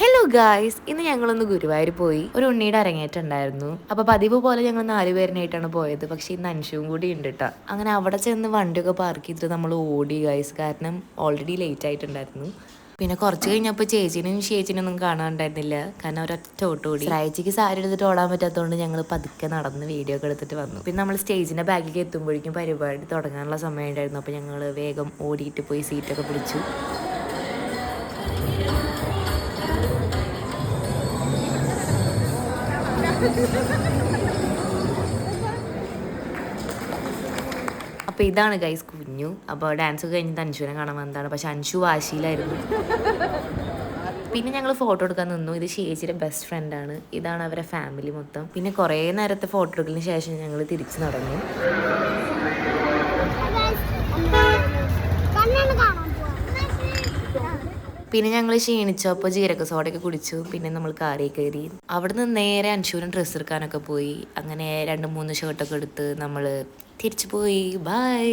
Hello guys, ഇന്ന് ഞങ്ങളൊന്ന് ഗുരുവായൂർ പോയി. ഒരു ഉണ്ണിയുടെ അരങ്ങേറ്റുണ്ടായിരുന്നു. അപ്പോൾ പതിവ് പോലെ ഞങ്ങൾ 4 പേരിനായിട്ടാണ് പോയത്. പക്ഷേ ഇന്ന് അൻഷുവും കൂടി ഉണ്ട് കേട്ടോ. അങ്ങനെ അവിടെ ചെന്ന് വണ്ടിയൊക്കെ പാർക്ക് ചെയ്തിട്ട് നമ്മൾ ഓടി ഗായ്സ്, കാരണം ഓൾറെഡി ലേറ്റ് ആയിട്ടുണ്ടായിരുന്നു. പിന്നെ കുറച്ച് കഴിഞ്ഞപ്പോൾ ചേച്ചിനും ഒന്നും കാണാണ്ടായിരുന്നില്ല, കാരണം ഒരൊറ്റ ഓടി. രായച്ചിക്ക് സാരി എടുത്തിട്ട് ഓടാൻ പറ്റാത്തതുകൊണ്ട് ഞങ്ങൾ പതുക്കെ നടന്ന് വീഡിയോ ഒക്കെ എടുത്തിട്ട് വന്നു. പിന്നെ നമ്മൾ സ്റ്റേജിൻ്റെ ബാഗിലേക്ക് എത്തുമ്പോഴേക്കും പരിപാടി തുടങ്ങാനുള്ള സമയം ഉണ്ടായിരുന്നു. അപ്പോൾ ഞങ്ങൾ വേഗം ഓടിയിട്ട് പോയി സീറ്റൊക്കെ പിടിച്ചു. അപ്പോൾ ഇതാണ് ഗൈസ് കുഞ്ഞു. അപ്പോൾ ഡാൻസ് കഴിഞ്ഞിട്ട് അൻഷുവിനെ കാണാൻ വന്നതാണ്. പക്ഷെ അൻഷു വാശിയിലായിരുന്നു. പിന്നെ ഞങ്ങൾ ഫോട്ടോ എടുക്കാൻ നിന്നു. ഇത് ചേച്ചിയുടെ ബെസ്റ്റ് ഫ്രണ്ടാണ്. ഇതാണ് അവരെ ഫാമിലി മൊത്തം. പിന്നെ കുറേ നേരത്തെ ഫോട്ടോ എടുക്കലിന് ശേഷം ഞങ്ങൾ തിരിച്ചു നടന്നു. പിന്നെ ഞങ്ങൾ ക്ഷീണിച്ചപ്പോൾ ജീരക സോഡയൊക്കെ കുടിച്ചു. പിന്നെ നമ്മൾ കാറിൽ കയറി. അവിടെ നിന്ന് നേരെ അൻഷുവിന് ഡ്രസ്സ് എടുക്കാനൊക്കെ പോയി. അങ്ങനെ 2-3 ഷർട്ടൊക്കെ എടുത്ത് നമ്മൾ തിരിച്ചു പോയി. ബൈ.